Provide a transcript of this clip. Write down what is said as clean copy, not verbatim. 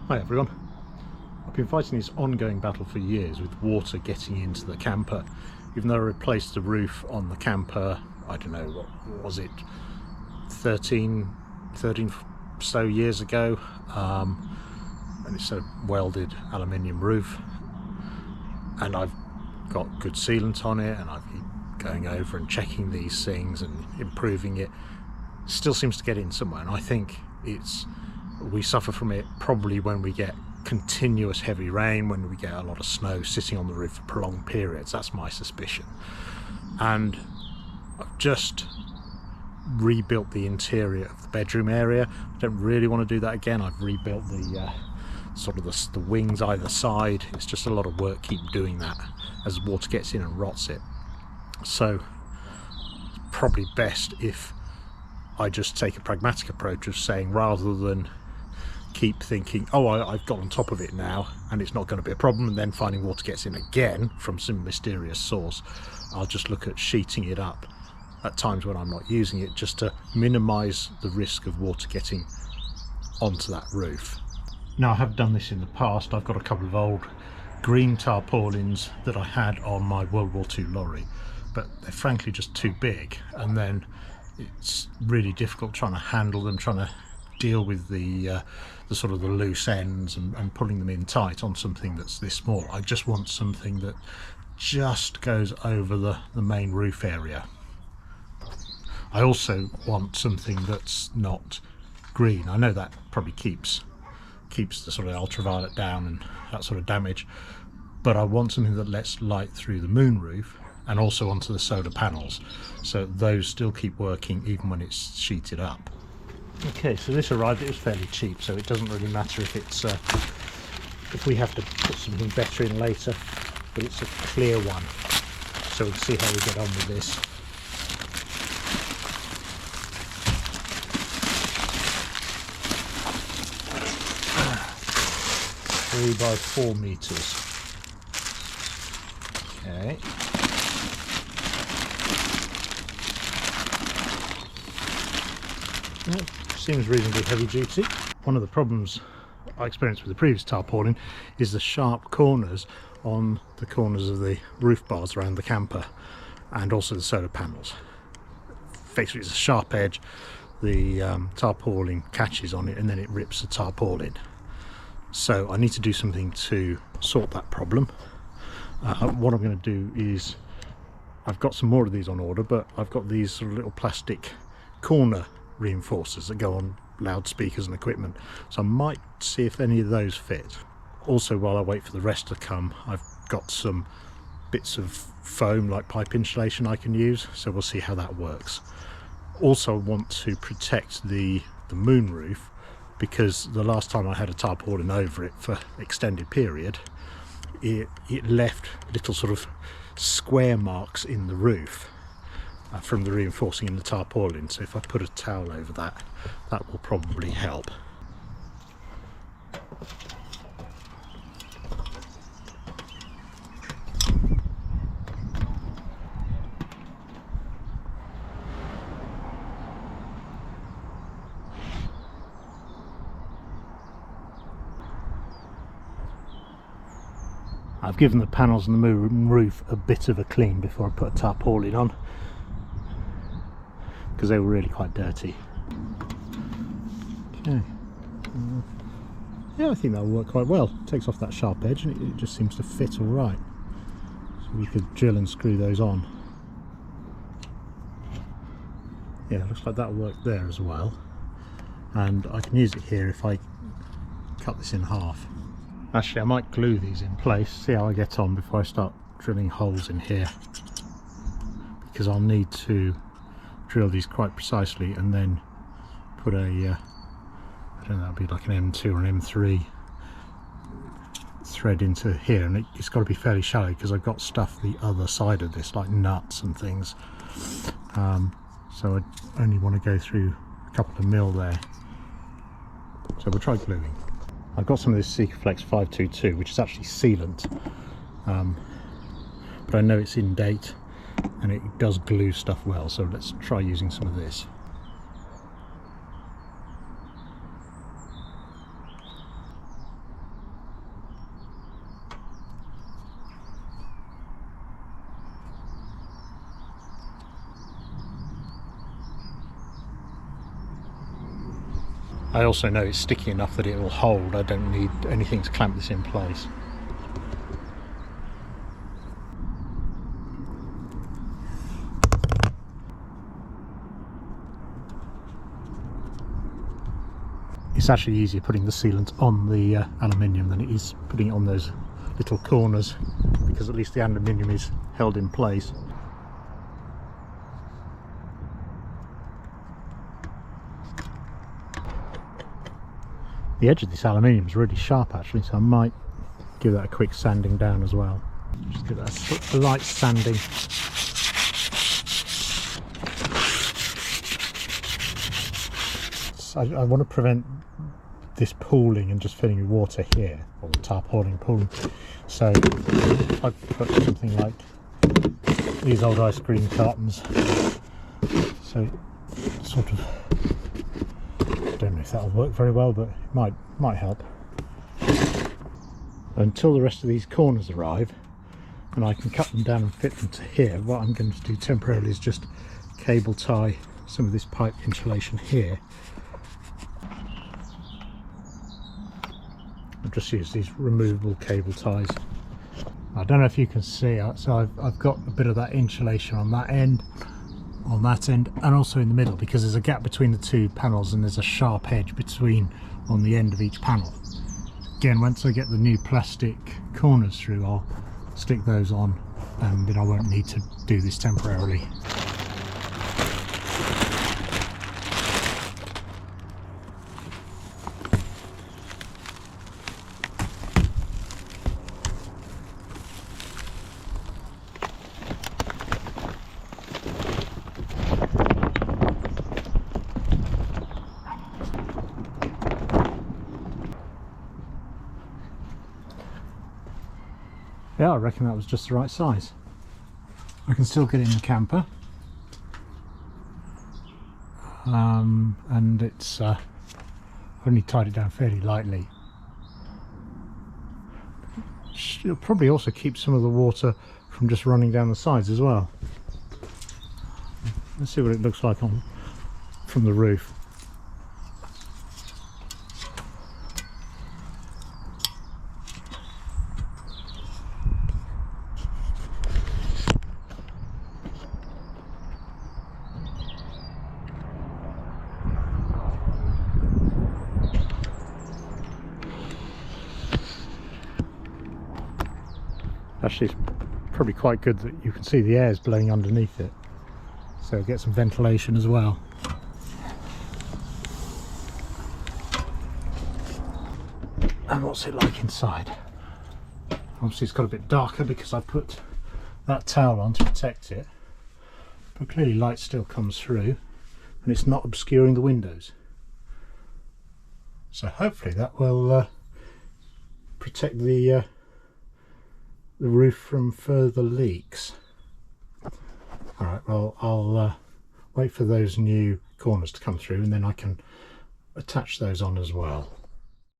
Hi everyone. I've been fighting this ongoing battle for years with water getting into the camper. Even though I replaced the roof on the camper, I don't know, what was it, 13 so years ago, and it's a welded aluminium roof, and I've got good sealant on it, and I keep going over and checking these things and improving it. Still seems to get in somewhere, and I think we suffer from it probably when we get continuous heavy rain, when we get a lot of snow sitting on the roof for prolonged periods. That's my suspicion. And I've just rebuilt the interior of the bedroom area. I don't really want to do that again. I've rebuilt the sort of the wings either side. It's just a lot of work keep doing that as water gets in and rots it. So it's probably best if I just take a pragmatic approach of saying, rather than keep thinking, oh, I've got on top of it now and it's not going to be a problem, and then finding water gets in again from some mysterious source, I'll just look at sheeting it up at times when I'm not using it, just to minimise the risk of water getting onto that roof. Now, I have done this in the past. I've got a couple of old green tarpaulins that I had on my World War II lorry, but they're frankly just too big, and then it's really difficult trying to handle them, trying to deal with the sort of the loose ends and pulling them in tight on something that's this small. I just want something that just goes over the main roof area. I also want something that's not green. I know that probably keeps the sort of ultraviolet down and that sort of damage, but I want something that lets light through the moonroof and also onto the solar panels, so those still keep working even when it's sheeted up. Okay, so this arrived. It was fairly cheap, so it doesn't really matter if it's if we have to put something better in later, but it's a clear one, so we'll see how we get on with this. Three by 4 meters. Okay. Well, seems reasonably heavy duty. One of the problems I experienced with the previous tarpaulin is the sharp corners on the corners of the roof bars around the camper and also the solar panels. Basically, it's a sharp edge. The tarpaulin catches on it and then it rips the tarpaulin. So I need to do something to sort that problem. What I'm going to do is, I've got some more of these on order, but I've got these sort of little plastic corner reinforcers that go on loudspeakers and equipment, so I might see if any of those fit. Also, while I wait for the rest to come, I've got some bits of foam like pipe insulation I can use, so we'll see how that works. Also, I want to protect the moonroof, because the last time I had a tarpaulin over it for extended period, it left little sort of square marks in the roof from the reinforcing in the tarpaulin. So if I put a towel over that, that will probably help. I've given the panels and the roof a bit of a clean before I put a tarpaulin on, because they were really quite dirty. Okay. Yeah, I think that'll work quite well. It takes off that sharp edge and it just seems to fit all right. So we could drill and screw those on. Yeah, it looks like that'll work there as well. And I can use it here if I cut this in half. Actually, I might glue these in place, see how I get on before I start drilling holes in here, because I'll need to drill these quite precisely and then put a I don't know, that'll be like an M2 or an M3 thread into here, and it's got to be fairly shallow because I've got stuff the other side of this, like nuts and things, so I only want to go through a couple of mil there. So we'll try gluing. I've got some of this Sikaflex 522, which is actually sealant, but I know it's in date and it does glue stuff well, so let's try using some of this. I also know it's sticky enough that it will hold. I don't need anything to clamp this in place. It's actually easier putting the sealant on the aluminium than it is putting it on those little corners, because at least the aluminium is held in place. The edge of this aluminium is really sharp actually, so I might give that a quick sanding down as well. Just give that a light sanding. I want to prevent this pooling and just filling with water here, or the tarpaulin pooling. So I put something like these old ice cream cartons. So sort of, I don't know if that'll work very well, but it might help. Until the rest of these corners arrive and I can cut them down and fit them to here, what I'm going to do temporarily is just cable tie some of this pipe insulation here. I've just used these removable cable ties. I don't know if you can see, so I've got a bit of that insulation on that end, and also in the middle, because there's a gap between the two panels and there's a sharp edge between on the end of each panel. Again, once I get the new plastic corners through, I'll stick those on, and then I won't need to do this temporarily. Yeah, I reckon that was just the right size. I can still get in the camper, and it's only tied it down fairly lightly. It'll probably also keep some of the water from just running down the sides as well. Let's see what it looks like from the roof. Actually, it's probably quite good that you can see the air is blowing underneath it, so get some ventilation as well. And what's it like inside? Obviously it's got a bit darker because I put that towel on to protect it, but clearly light still comes through and it's not obscuring the windows. So hopefully that will protect the roof from further leaks. Alright, well I'll wait for those new corners to come through and then I can attach those on as well.